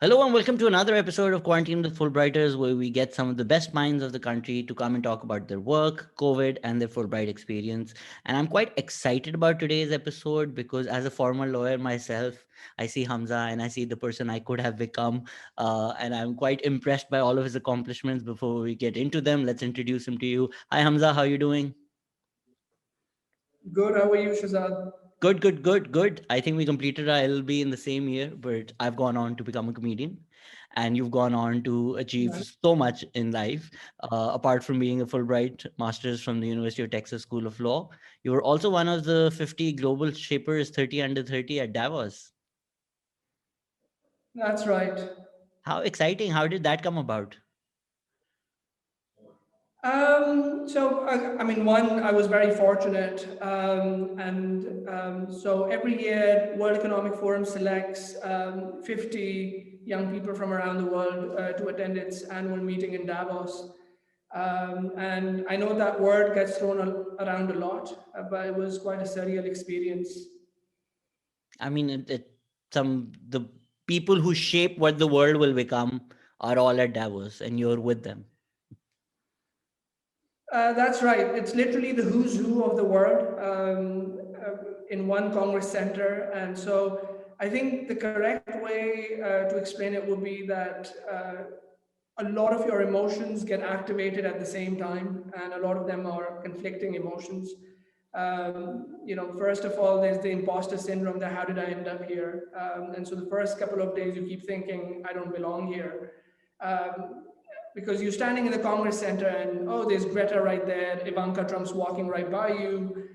Hello and welcome to another episode of Quarantine with Fulbrighters, where we get some of the best minds of the country to come and talk about their work, COVID, and their Fulbright experience. And I'm quite excited about today's episode because, as a former lawyer myself, I see Hamza and I see the person I could have become. And I'm quite impressed by all of his accomplishments. Before we get into them, let's introduce him to you. Hi, Hamza. How are you doing? Good. How are you, Shazad? Good, good, good, good. I think we completed our LLB in the same year, but I've gone on to become a comedian, and you've gone on to achieve Nice. so much in life. Apart from being a Fulbright master's from the University of Texas School of Law, you were also one of the 50 global shapers 30 under 30 at Davos. That's right. How exciting! How did that come about? One, I was very fortunate, so every year, World Economic Forum selects 50 young people from around the world to attend its annual meeting in Davos. And I know that word gets thrown around a lot, but it was quite a surreal experience. I mean, some the people who shape what the world will become are all at Davos, and you're with them. That's right. It's literally the who's who of the world in one Congress center. And so I think the correct way to explain it would be that a lot of your emotions get activated at the same time, and a lot of them are conflicting emotions. First of all, there's the imposter syndrome that how did I end up here? And so the first couple of days, you keep thinking, I don't belong here. Um, because you're standing in the Congress Center and, oh, there's Greta right there, Ivanka Trump's walking right by you.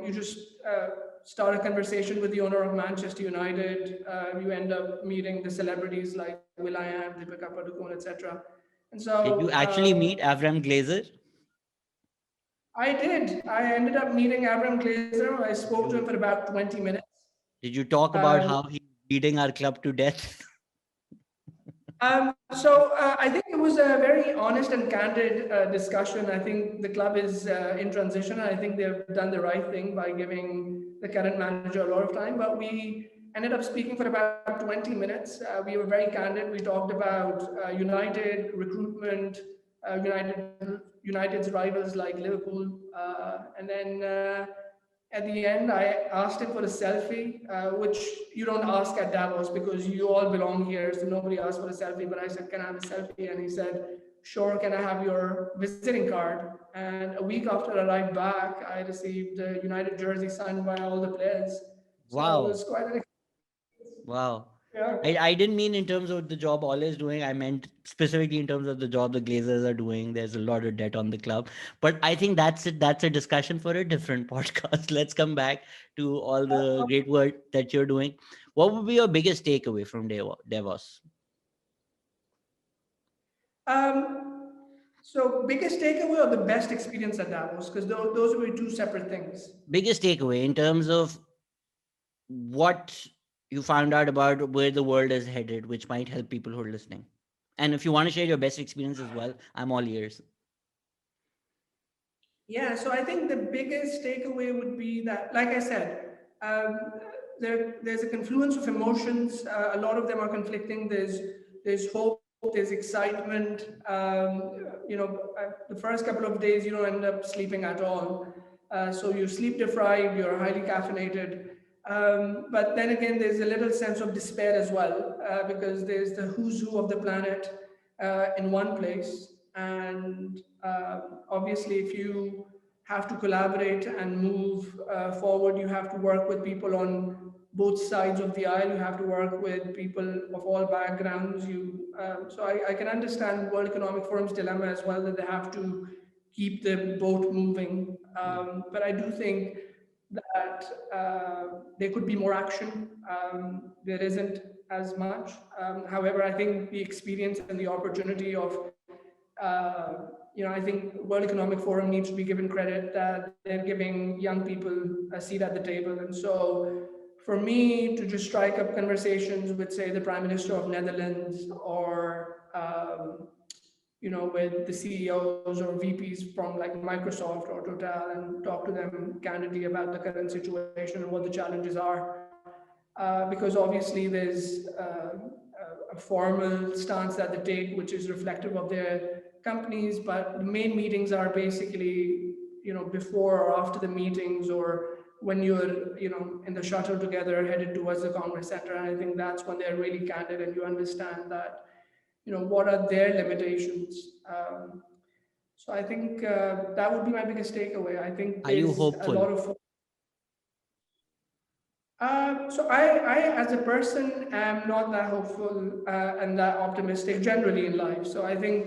You just start a conversation with the owner of Manchester United. You end up meeting the celebrities like will.i.am, Deepika Padukone, etc. And Did so you actually meet Avram Glazer? I did. I ended up meeting Avram Glazer. I spoke to him for You about 20 minutes. Did you talk about Um, how he's beating our club to death? I think it was a very honest and candid discussion. I think the club is in transition. I think they've done the right thing by giving the current manager a lot of time. But we ended up speaking for about 20 minutes. We were very candid. We talked about United recruitment, United's rivals like Liverpool, and then. At the end, I asked him for a selfie, which you don't ask at Davos because you all belong here, so nobody asked for a selfie. But I said, "Can I have a selfie?" And he said, "Sure, can I have your visiting card?" And a week after I arrived back, I received a United jersey signed by all the players. So it was Wow. quite an Wow. yeah. I didn't mean in terms of the job Ole is doing. I meant specifically in terms of the job the Glazers are doing. There's a lot of debt on the club. But I think that's it. That's a discussion for a different podcast. Let's come back to all the great work that you're doing. What would be your biggest takeaway from Davos? Um, so biggest takeaway or the best experience at Davos? Because those were two separate things. Biggest takeaway in terms of what you found out about where the world is headed, which might help people who are listening. And if you want to share your best experience as well, I'm all ears. Yeah, so I think the biggest takeaway would be that, like I said, um, there's a confluence of emotions. A lot of them are conflicting. There's hope, there's excitement. The first couple of days you don't end up sleeping at all, so you're sleep deprived. You're highly caffeinated. But then again, there's a little sense of despair as well, because there's the who's who of the planet in one place. And obviously, if you have to collaborate and move forward, you have to work with people on both sides of the aisle. You have to work with people of all backgrounds. I can understand World Economic Forum's dilemma as well, that they have to keep the boat moving. But I do think that there could be more action. There isn't as much. However, I think the experience and the opportunity of, I think World Economic Forum needs to be given credit that they're giving young people a seat at the table. And so for me to just strike up conversations with, say, the Prime Minister of Netherlands or, with the CEOs or VPs from like Microsoft or Total and talk to them candidly about the current situation and what the challenges are. because obviously there's a formal stance that they take, which is reflective of their companies, but the main meetings are basically, before or after the meetings, or when you're, in the shuttle together headed towards the Congress Center. And I think that's when they're really candid and you understand that, what are their limitations. So I think that would be my biggest takeaway. I think Are you there's a hopeful? lot of so I, as a person, am not that hopeful and that optimistic generally in life. So I think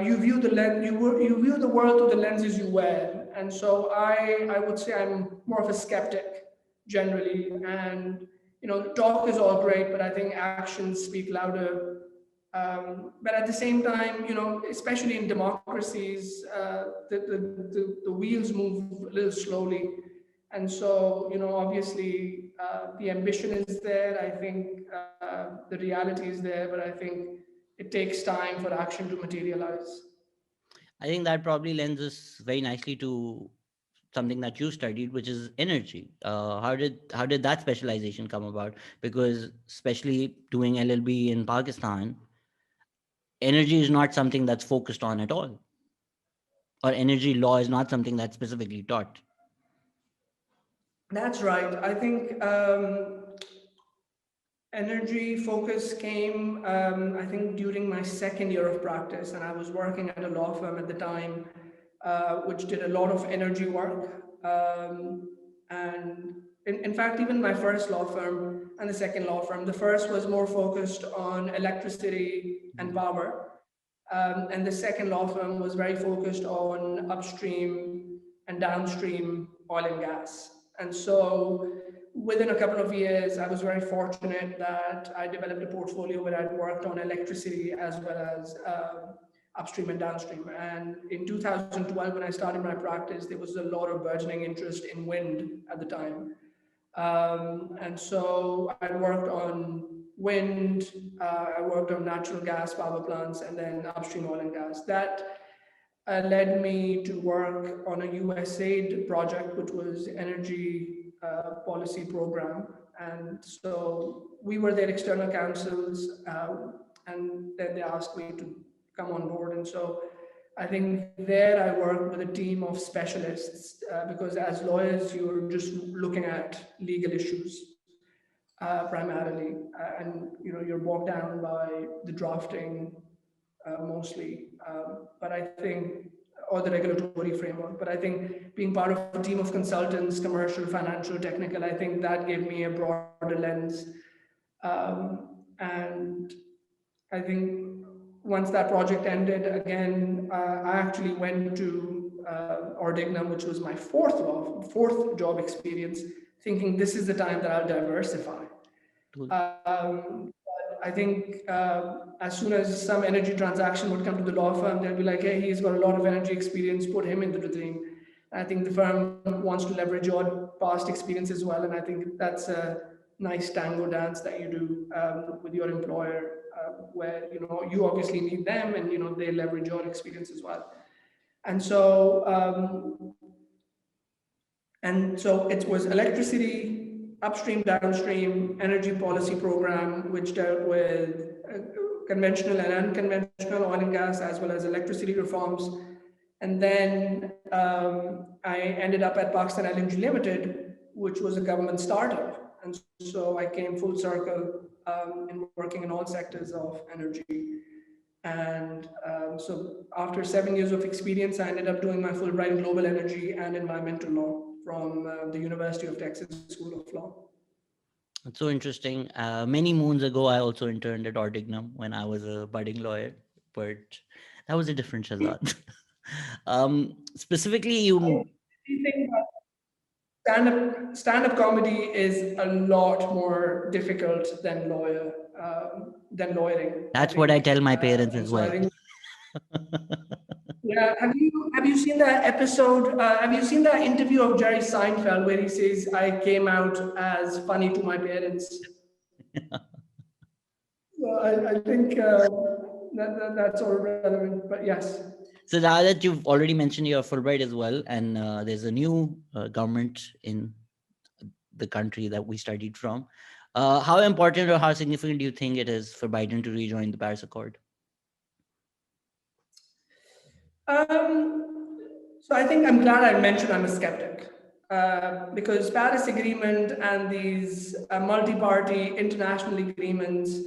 you view the you view the world through the lenses you wear, and so I would say I'm more of a skeptic generally. And talk is all great, but I think actions speak louder. But at the same time, especially in democracies, the wheels move a little slowly. And so, obviously, the ambition is there. I think the reality is there, but I think it takes time for action to materialize. I think that probably lends us very nicely to something that you studied, which is energy. How did that specialization come about? Because especially doing LLB in Pakistan, energy is not something that's focused on at all, or energy law is not something that's specifically taught. That's right. I think energy focus came, I think, during my second year of practice, and I was working at a law firm at the time, which did a lot of energy work. And in fact, even my first law firm and the second law firm, the first was more focused on electricity and Mhm. power, and the second law firm was very focused on upstream and downstream oil and gas. And so within a couple of years, I was very fortunate that I developed a portfolio where I'd worked on electricity as well as upstream and downstream. And in 2012, when I started my practice, there was a lot of burgeoning interest in wind at the time. And so I worked on wind, I worked on natural gas power plants, and then upstream oil and gas. That led me to work on a USAID project, which was energy policy program. And so we were their external counsels, and then they asked me to come on board. And so I think there I worked with a team of specialists because as lawyers, you're just looking at legal issues primarily, and you're bogged down by the drafting mostly. But I think, or the regulatory framework. But I think being part of a team of consultants, commercial, financial, technical, I think that gave me a broader lens. And I think once that project ended, again, I actually went to Ordignum, which was my fourth job experience, thinking this is the time that I'll diversify. Cool. But I think as soon as some energy transaction would come to the law firm, they'll be like, hey, he's got a lot of energy experience, put him into the team. And I think the firm wants to leverage your past experience as well. And I think that's a nice tango dance that you do with your employer, where you obviously need them, and they leverage your experience as well. And so it was electricity, upstream, downstream, energy policy program, which dealt with conventional and unconventional oil and gas, as well as electricity reforms. And then I ended up at Pakistan LNG Limited, which was a government startup. And so I came full circle in working in all sectors of energy. And so after 7 years of experience, I ended up doing my Fulbright in global energy and environmental law from the University of Texas School of Law. It's so interesting. Many moons ago, I also interned at Ordignum when I was a budding lawyer, but that was a different Shazad. Specifically, I you. think stand-up comedy is a lot more difficult than lawyering, I That's what I think. tell my parents And as so I well. think, yeah. Have you seen that episode? Have you seen that interview of Jerry Seinfeld where he says, "I came out as funny to my parents"? So I think that's all relevant. But yes. So now that you've already mentioned your Fulbright as well, and there's a new government in the country that we studied from. How important or how significant do you think it is for Biden to rejoin the Paris Accord? So I think I'm glad I mentioned I'm a skeptic because Paris Agreement and these multi-party international agreements,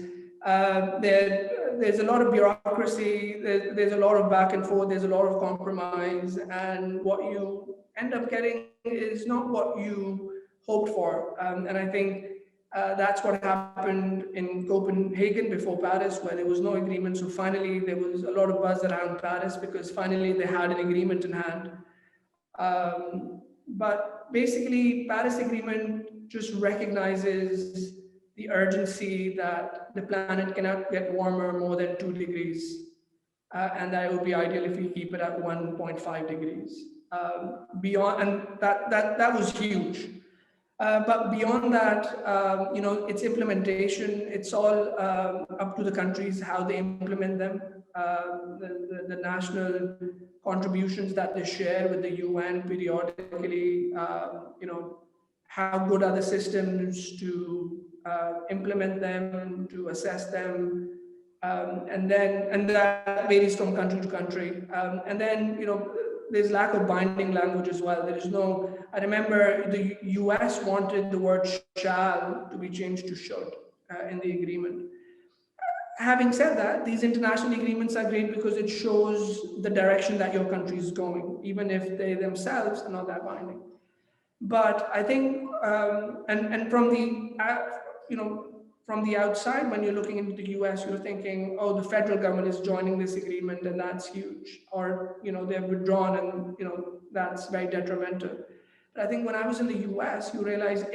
there's a lot of bureaucracy, there's a lot of back and forth, there's a lot of compromise, and what you end up getting is not what you hoped for. And I think that's what happened in Copenhagen before Paris, where there was no agreement. So finally, there was a lot of buzz around Paris because finally they had an agreement in hand. But basically, Paris Agreement just recognizes the urgency that the planet cannot get warmer more than 2 degrees, and that it would be ideal if we keep it at 1.5 degrees. Beyond, and that was huge. But beyond that, its implementation, it's all up to the countries how they implement them, the national contributions that they share with the UN periodically, how good are the systems to implement them, to assess them, and that varies from country to country. And then, there's lack of binding language as well. There is no. I remember the U.S. wanted the word "shall" to be changed to "should" in the agreement. Having said that, these international agreements are great because it shows the direction that your country is going, even if they themselves are not that binding. But I think, and from the, from the outside, when you're looking into the U.S., you're thinking, oh, the federal government is joining this agreement, and that's huge, or they've withdrawn, and that's very detrimental. But I think when I was in the U.S., you realize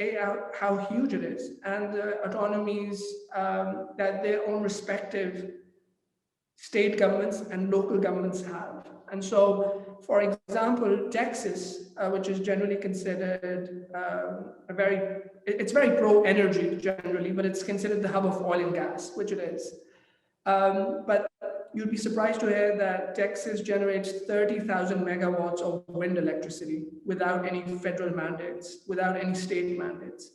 how huge it is, and the autonomies that their own respective state governments and local governments have. And so, for example, Texas, which is generally considered it's very pro-energy generally, but it's considered the hub of oil and gas, which it is. But you'd be surprised to hear that Texas generates 30,000 megawatts of wind electricity without any federal mandates, without any state mandates.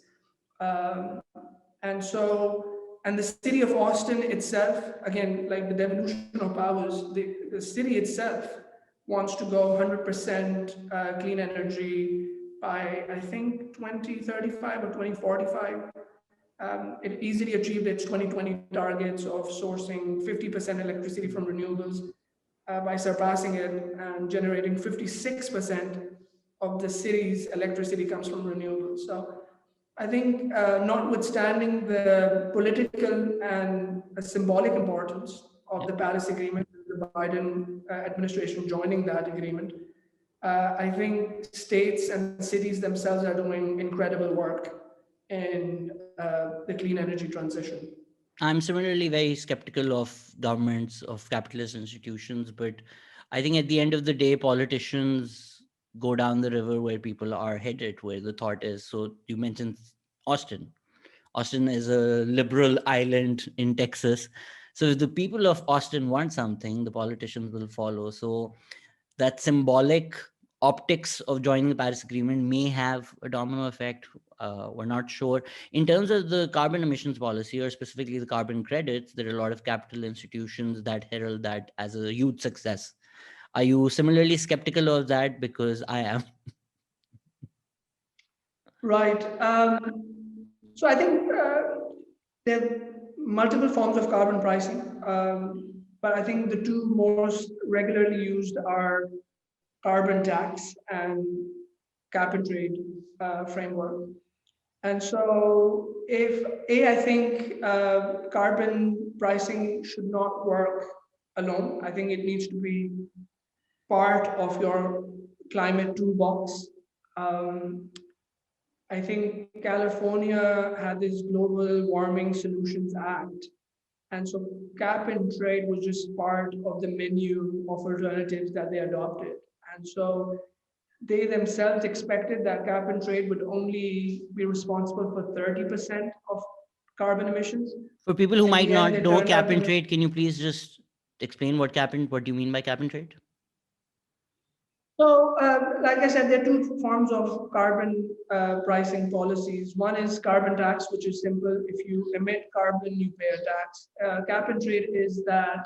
Um, and so, and the city of Austin itself, again, like the devolution of powers, the city itself wants to go 100% clean energy by, I think, 2035 or 2045. It easily achieved its 2020 targets of sourcing 50% electricity from renewables by surpassing it and generating 56% of the city's electricity comes from renewables. So I think, notwithstanding the political and symbolic importance of the Paris Agreement, the Biden administration joining that agreement, I think states and cities themselves are doing incredible work in the clean energy transition. I'm similarly very skeptical of governments, of capitalist institutions, but I think at the end of the day, politicians go down the river where people are headed, where the thought is. So you mentioned Austin. Austin is a liberal island in Texas. So if the people of Austin want something, the politicians will follow. So that symbolic optics of joining the Paris Agreement may have a domino effect. We're not sure. In terms of the carbon emissions policy, or specifically the carbon credits, there are a lot of capital institutions that herald that as a huge success. Are you similarly skeptical of that? Because I am. Right. So I think there are multiple forms of carbon pricing, but I think the two most regularly used are carbon tax and cap and trade framework. And so, if I think carbon pricing should not work alone. I think it needs to be part of your climate toolbox. Um, I think California had this Global Warming Solutions Act. And so cap and trade was just part of the menu of alternatives that they adopted. And so they themselves expected that cap and trade would only be responsible for 30% of carbon emissions. For people who In might the end, not they know turned cap out to and be trade, can you please just explain what do you mean by cap and trade? So, like I said, there are two forms of carbon pricing policies. One is carbon tax, which is simple. If you emit carbon, you pay a tax. Cap and trade is that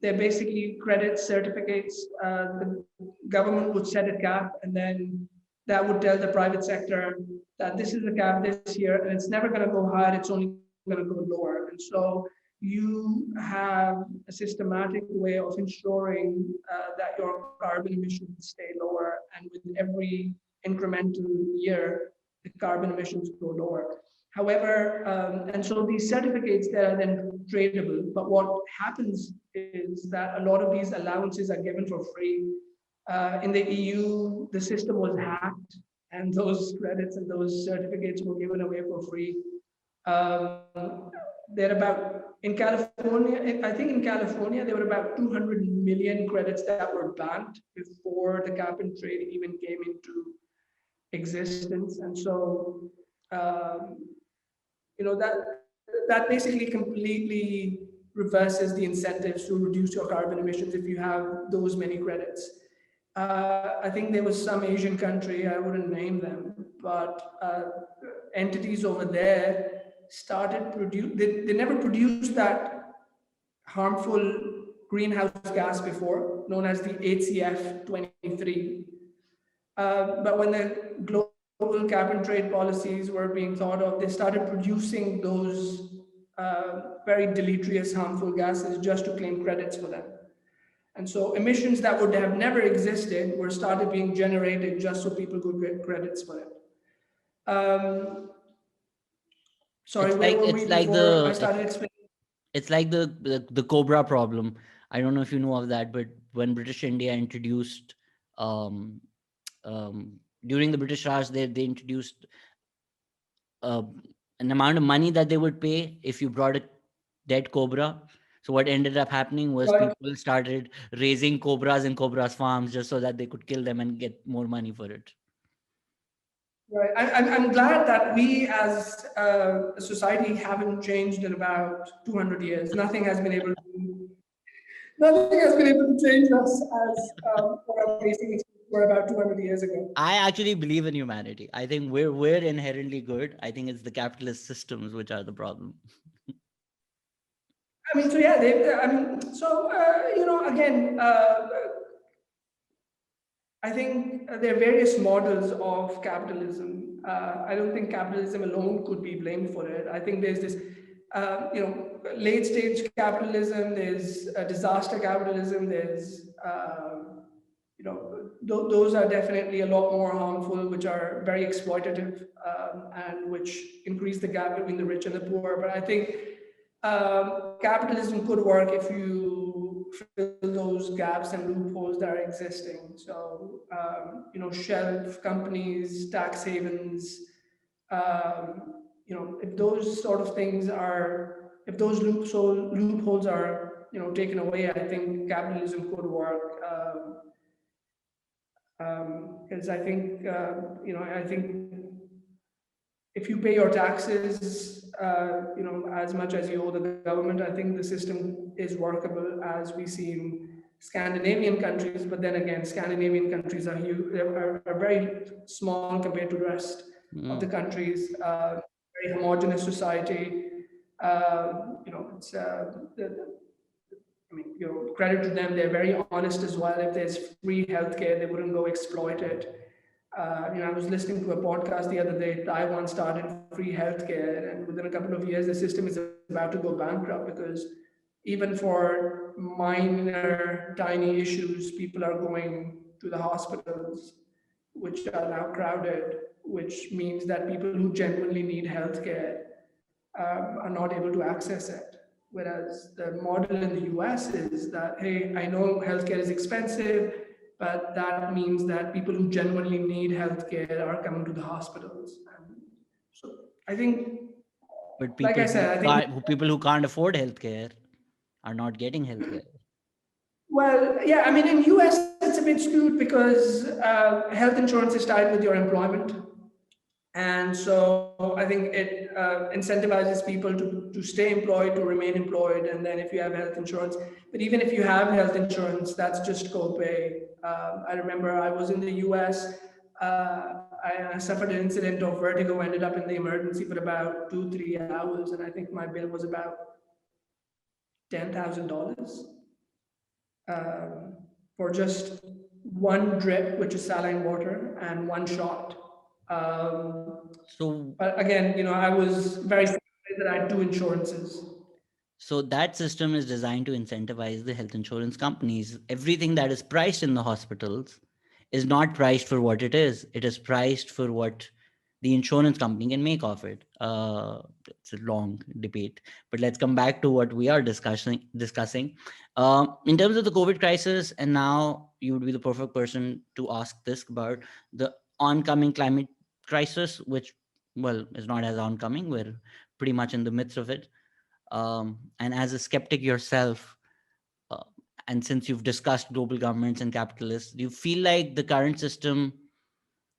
they're basically credits, certificates. The government would set a cap, and then that would tell the private sector that this is the cap this year, and it's never going to go higher. It's only going to go lower. And so you have a systematic way of ensuring that your carbon emissions stay lower, and with every incremental year, the carbon emissions go lower. However, and so these certificates that are then tradable, but what happens is that a lot of these allowances are given for free. In the EU, the system was hacked, and those credits and those certificates were given away for free. They're about in California. I think in California there were about 200 million credits that were banned before the cap and trade even came into existence, and so um, that basically completely reverses the incentives to reduce your carbon emissions if you have those many credits. I think there was some Asian country, I wouldn't name them, but entities over there started they never produced that harmful greenhouse gas before, known as the HCF 23. But when the global cap and trade policies were being thought of, they started producing those very deleterious, harmful gases just to claim credits for them. And so emissions that would have never existed were started being generated just so people could get credits for it. Um, Sorry, It's where like were we it's like before I the started explaining? it's like the cobra problem. I don't know if you know of that, but when British India introduced um, during the British Raj, they introduced uh, an amount of money that they would pay if you brought a dead cobra. So what ended up happening was Right, people started raising cobras in cobras farms just so that they could kill them and get more money for it. right. I'm glad that we as a society haven't changed in about 200 years. Nothing has been able to change us as what our basic were about 200 years ago. I actually believe in humanity. I think we're inherently good. I think it's the capitalist systems which are the problem. I mean, so yeah, I mean, so again, I think there are various models of capitalism. I don't think capitalism alone could be blamed for it. I think there's this, late stage capitalism. There's disaster capitalism. There's those are definitely a lot more harmful, which are very exploitative, and which increase the gap between the rich and the poor. But I think capitalism could work if you fill those gaps and loopholes that are existing. So, shelf companies, tax havens, if those sort of things are, if those loopholes are, taken away, I think capitalism could work. Because I think, I think if you pay your taxes, as much as you owe the government, I think the system is workable as we see in Scandinavian countries. But then again, Scandinavian countries are huge, are very small compared to the rest of the Mm. countries. Very homogenous society. It's I mean, credit to them. They're very honest as well. If there's free healthcare, they wouldn't go exploit it. I was listening to a podcast the other day. Taiwan started free healthcare, and within a couple of years, the system is about to go bankrupt because even for minor, tiny issues, people are going to the hospitals, which are now crowded, which means that people who genuinely need healthcare are not able to access it. Whereas the model in the US is that, hey, I know healthcare is expensive, but that means that people who genuinely need healthcare are coming to the hospitals. And so I think, But like I said, I think, people who can't afford healthcare are not getting healthcare. well, yeah, I mean, in US, it's a bit skewed because health insurance is tied with your employment. And so I think it incentivizes people to stay employed, to remain employed, and then if you have health insurance. But even if you have health insurance, that's just copay. I remember I was in the US. I suffered an incident of vertigo, ended up in the emergency for about 2, 3 hours, and I think my bill was about $10,000 for just one drip, which is saline water, and one shot. So But again, I was very fortunate that I had two insurances. So that system is designed to incentivize the health insurance companies. Everything that is priced in the hospitals is not priced for what it is. It is priced for what the insurance company can make of it. It's a long debate, but let's come back to what we are discussing. In terms of the COVID crisis, and now you would be the perfect person to ask this about the oncoming climate crisis, which, well, is not as oncoming. We're pretty much in the midst of it. And as a skeptic yourself, uh, and since you've discussed global governments and capitalists, do you feel like the current system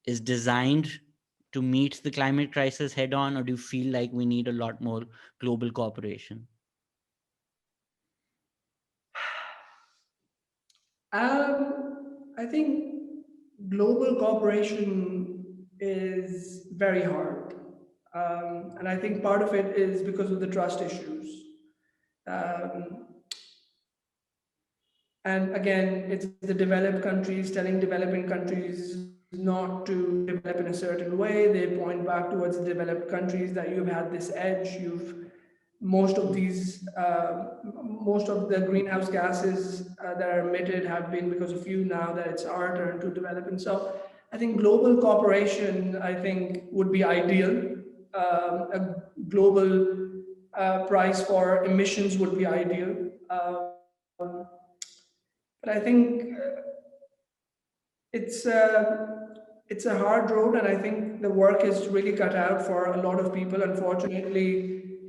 is designed to meet the climate crisis head on, or do you feel like we need a lot more global cooperation? I think global cooperation is very hard. And I think part of it is because of the trust issues. Um, and again, it's the developed countries telling developing countries not to develop in a certain way. They point back towards the developed countries that you've had this edge. Most of Mm. these, most of the greenhouse gases that are emitted have been because of you. Now that it's our turn to develop, and so I think global cooperation, I think, would be ideal. A global price for emissions would be ideal. But I think it's it's a hard road, and I think the work is really cut out for a lot of people. Unfortunately,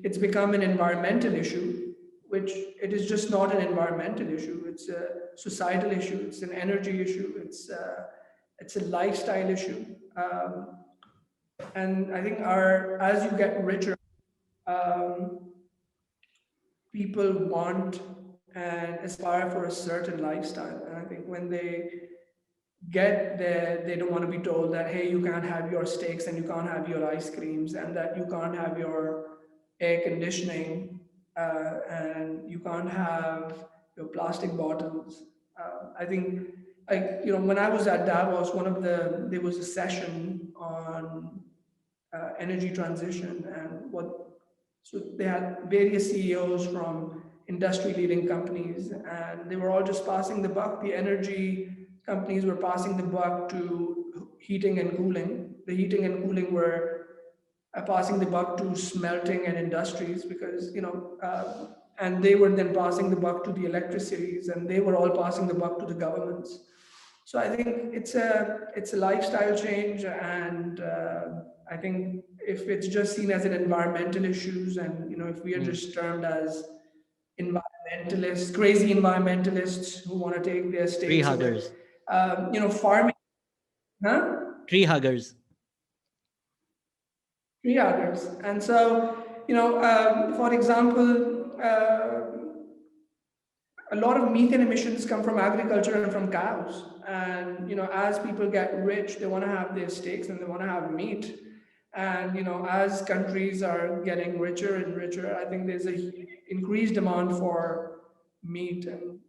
it's become an environmental issue, which it is just not an environmental issue. It's a societal issue. It's an energy issue. It's a lifestyle issue. And I think our as you get richer, um, people want and aspire for a certain lifestyle. And I think when they get there, they don't want to be told that, hey, you can't have your steaks and you can't have your ice creams and that you can't have your air conditioning and you can't have your plastic bottles. I think, like, when I was at Davos, there was a session on energy transition and so they had various CEOs from industry leading companies, and they were all just passing the buck. The energy companies were passing the buck to heating and cooling. The heating and cooling were passing the buck to smelting and industries because, and they were then passing the buck to the electricities, and they were all passing the buck to the governments. So I think it's a lifestyle change, and I think if it's just seen as an environmental issues, and if we are Mm. just termed as environmentalists, crazy environmentalists who want to take their Tree stakes away, huggers. farming, huh? Tree huggers. Tree huggers, and so for example. A lot of methane emissions come from agriculture and from cows. And as people get rich, they want to have their steaks and they want to have meat. And as countries are getting richer and richer, I think there's a increased demand for meat. And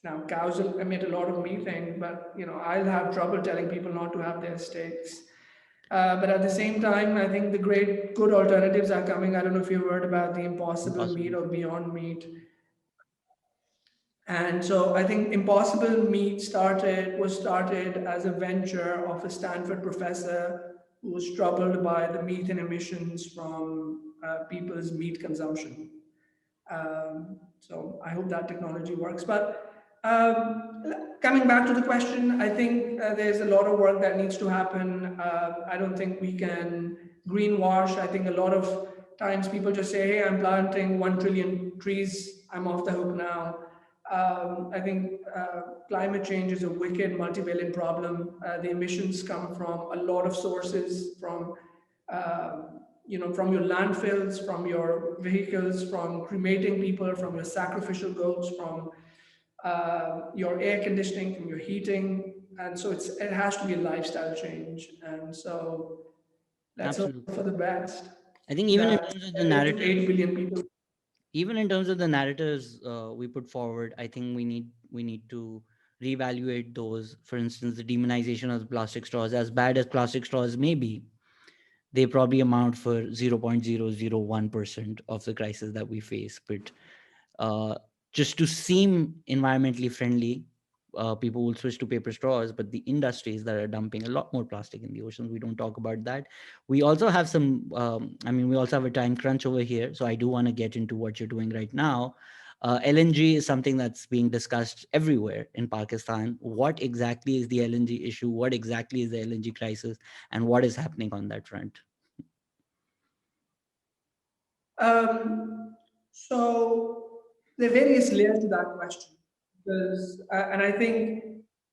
now cows emit a lot of methane, but I'll have trouble telling people not to have their steaks. But at the same time, I think the great good alternatives are coming. I don't know if you've heard about the Impossible Meat Impossible. or Beyond Meat. And so I think Impossible Meat was started as a venture of a Stanford professor who was troubled by the methane emissions from people's meat consumption. So I hope that technology works. But coming back to the question, I think there's a lot of work that needs to happen. I don't think we can greenwash. I think a lot of times people just say, hey, I'm planting 1 trillion trees, I'm off the hook now. I think climate change is a wicked multivalent problem. The emissions come from a lot of sources, from from your landfills, from your vehicles, from cremating people, from your sacrificial goats, from your air conditioning, from your heating, and so it has to be a lifestyle change. And so let's hope for Absolutely. the best I think even in that terms of the 8 narratives, billion people. even in terms of the narratives we put forward, I think we need to reevaluate those. For instance, the demonization of the plastic straws, as bad as plastic straws may be, they probably amount for 0.001% of the crisis that we face. But uh, just to seem environmentally friendly, people will switch to paper straws, but the industries that are dumping a lot more plastic in the oceans, we don't talk about that. We also have some, we also have a time crunch over here. So I do want to get into what you're doing right now. LNG is something that's being discussed everywhere in Pakistan. What exactly is the LNG issue? What exactly is the LNG crisis? And what is happening on that front? So there are various layers to that question, because and I think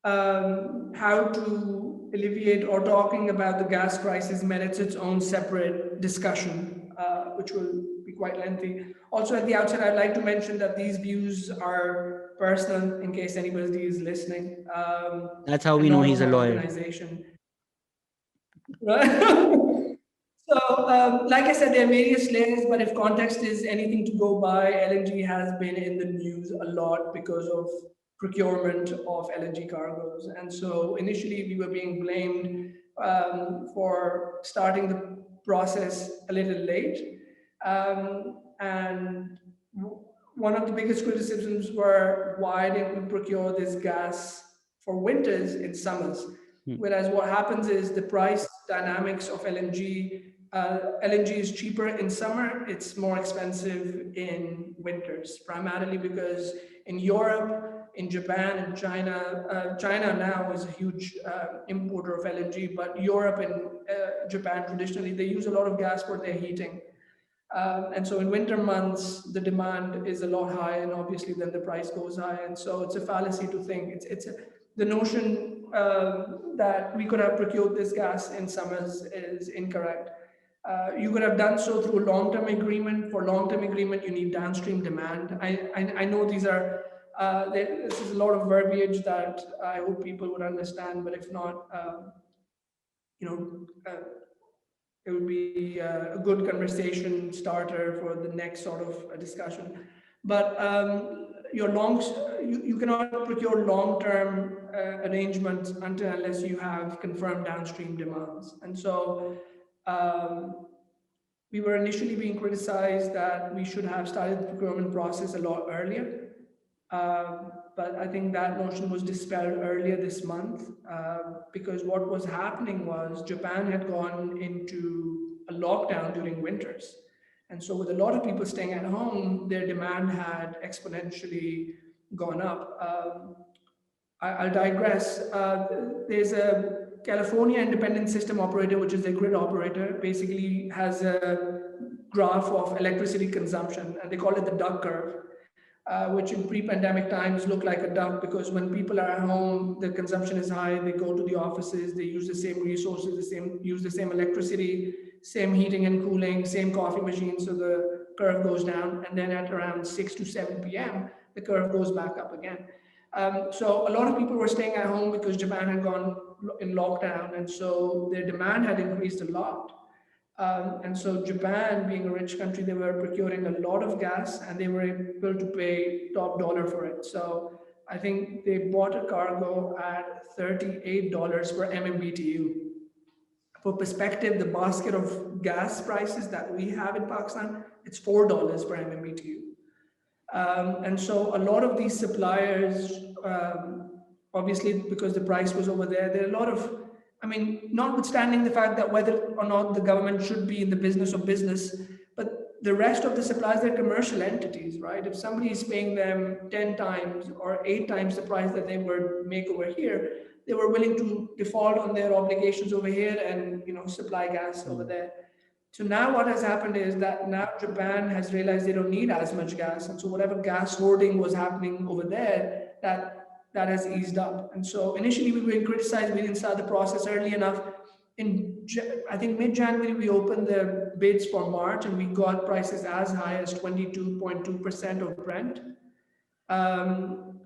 how to alleviate or talking about the gas crisis merits its own separate discussion, which will be quite lengthy. Also, at the outset, I'd like to mention that these views are personal, in case anybody is listening, That's how and we know not of he's a my lawyer. organization. Right? So, like I said, there are various layers, but if context is anything to go by, LNG has been in the news a lot because of procurement of LNG cargoes. And so initially we were being blamed for starting the process a little late. And one of the biggest criticisms were, why didn't we procure this gas for winters in summers? Hmm. Whereas what happens is the price dynamics of LNG, LNG is cheaper in summer, it's more expensive in winters, primarily because in Europe, in Japan and China, China now is a huge importer of LNG, but Europe and Japan traditionally, they use a lot of gas for their heating. And so in winter months, the demand is a lot higher, and obviously then the price goes high. And so it's a fallacy to think the notion that we could have procured this gas in summers is incorrect. You could have done so through a long-term agreement. For long-term agreement, you need downstream demand. I know these are this is a lot of verbiage that I hope people would understand, but if not, you know. It would be a good conversation starter for the next sort of discussion. But you cannot procure long-term arrangements until unless you have confirmed downstream demands. And so um, we were initially being criticized that we should have started the procurement process a lot earlier. But I think that notion was dispelled earlier this month, because what was happening was Japan had gone into a lockdown during winters. And so, with a lot of people staying at home, their demand had exponentially gone up. I'll digress. There's a California Independent System Operator, which is a grid operator, basically has a graph of electricity consumption, and they call it the duck curve, which in pre-pandemic times look like a duck, because when people are at home, the consumption is high. They go to the offices, they use the same resources, use the same electricity, same heating and cooling, same coffee machine. So the curve goes down, and then at around 6 to 7 p.m., the curve goes back up again. So a lot of people were staying at home because Japan had gone in lockdown, and so their demand had increased a lot. And so Japan, being a rich country, they were procuring a lot of gas, and they were able to pay top dollar for it. So I think they bought a cargo at $38 per MMBTU. For perspective, the basket of gas prices that we have in Pakistan, it's $4 per MMBTU. And so a lot of these suppliers, obviously, because the price was over there, there are a lot of, notwithstanding the fact that whether or not the government should be in the business of business, but the rest of the suppliers, they're commercial entities, right? If somebody is paying them 10 times or 8 times the price that they would make over here, they were willing to default on their obligations over here and supply gas over Hmm. there. So now what has happened is that now Japan has realized they don't need as much gas, and so whatever gas hoarding was happening over there, that has eased up. And so initially we were being criticized, we didn't start the process early enough. I think mid-January we opened the bids for March, and we got prices as high as 22.2% of Brent. Um,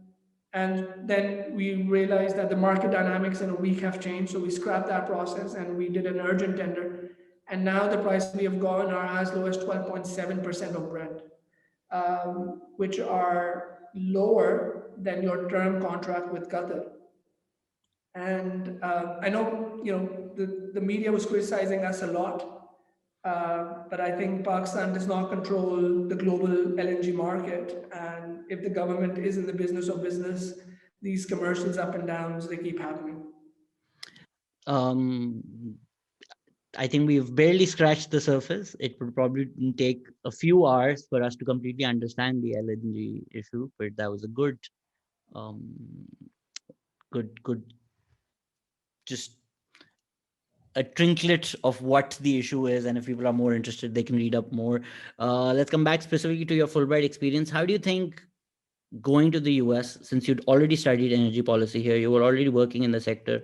and then we realized that the market dynamics in a week have changed, so we scrapped that process and we did an urgent tender. And now the prices we have gone are as low as 12.7% of Brent, which are lower than your term contract with Qatar. And I know, the media was criticizing us a lot, but I think Pakistan does not control the global LNG market. And if the government is in the business of business, these commercials up and downs, they keep happening. Um, I think we've barely scratched the surface. It would probably take a few hours for us to completely understand the LNG issue, but that was a um, good, just a trinklet of what the issue is. And if people are more interested, they can read up more. Let's come back specifically to your Fulbright experience. How do you think going to the US, since you'd already studied energy policy here, you were already working in the sector,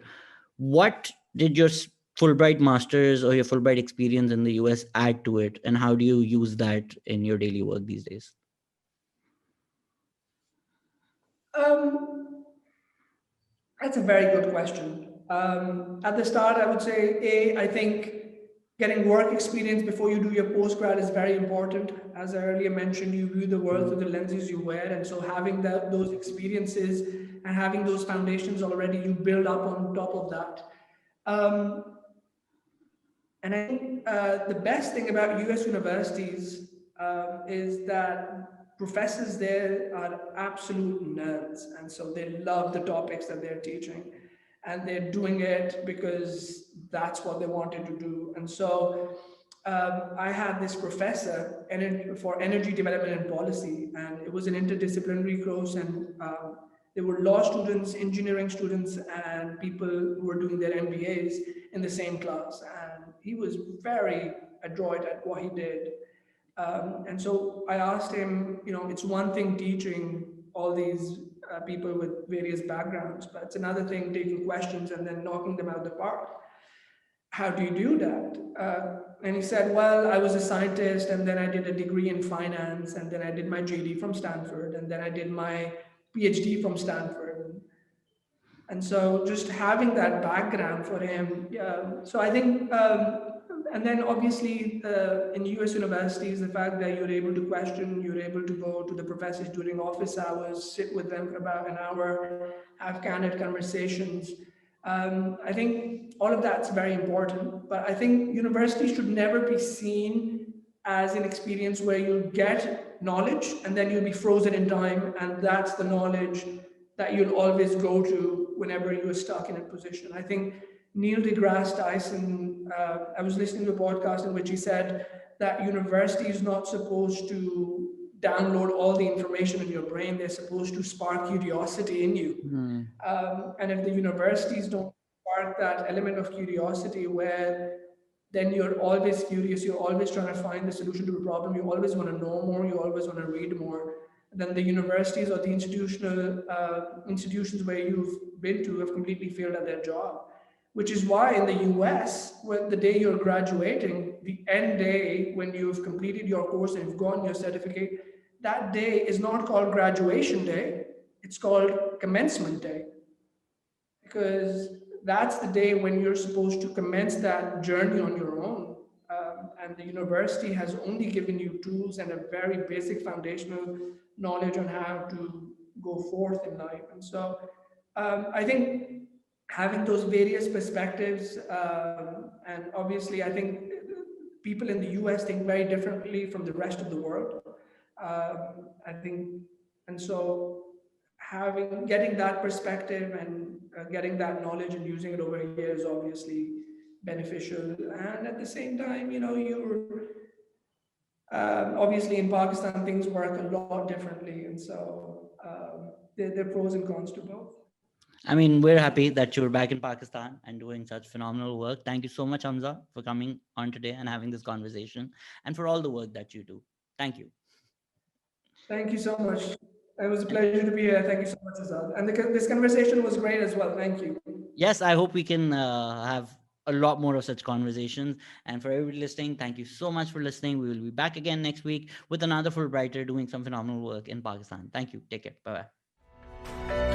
what did your Fulbright masters or your Fulbright experience in the US add to it, and how do you use that in your daily work these days? Um, that's a very good question. At the start, I would say, I think getting work experience before you do your postgrad is very important. As I earlier mentioned, you view the world through the lenses you wear, and so having those experiences and having those foundations already, you build up on top of that. Um, and I think the best thing about US universities is that professors there are absolute nerds. And so they love the topics that they're teaching. And they're doing it because that's what they wanted to do. And so I had this professor for energy development and policy, and it was an interdisciplinary course. And there were law students, engineering students, and people who were doing their MBAs in the same class. And he was very adroit at what he did. And so I asked him, it's one thing teaching all these people with various backgrounds, but it's another thing taking questions and then knocking them out the park. How do you do that? And he said, well, I was a scientist, and then I did a degree in finance, and then I did my JD from Stanford, and then I did my PhD from Stanford. And so just having that background for him, yeah. So I think, and then obviously in US universities, the fact that you're able to question, you're able to go to the professors during office hours, sit with them for about an hour, have candid conversations. I think all of that's very important, but I think universities should never be seen as an experience where you'll get knowledge and then you'll be frozen in time, and that's the knowledge that you'll always go to whenever you're stuck in a position. I think Neil deGrasse Tyson, I was listening to a podcast in which he said that university is not supposed to download all the information in your brain. They're supposed to spark curiosity in you. Hmm. And if the universities don't spark that element of curiosity where then you're always curious, you're always trying to find the solution to a problem, you always want to know more, you always want to read more, then the universities or the institutional institutions where you've been to have completely failed at their job. Which is why in the US, when the day you're graduating, the end day when you've completed your course and you've gotten your certificate, that day is not called graduation day, it's called commencement day, because that's the day when you're supposed to commence that journey on your own. And the university has only given you tools and a very basic foundational knowledge on how to go forth in life. And so I think having those various perspectives, and obviously, I think people in the US think very differently from the rest of the world. I think, and so getting that perspective and getting that knowledge and using it over here is obviously beneficial. And at the same time, you're obviously in Pakistan things work a lot differently, and so there are pros and cons to both. I mean, we're happy that you're back in Pakistan and doing such phenomenal work. Thank you so much, Hamza, for coming on today and having this conversation and for all the work that you do. Thank you. Thank you so much. It was a pleasure to be here. Thank you so much, Azad. And this conversation was great as well. Thank you. Yes, I hope we can have a lot more of such conversations. And for everybody listening, thank you so much for listening. We will be back again next week with another Fulbrighter doing some phenomenal work in Pakistan. Thank you. Take care. Bye bye.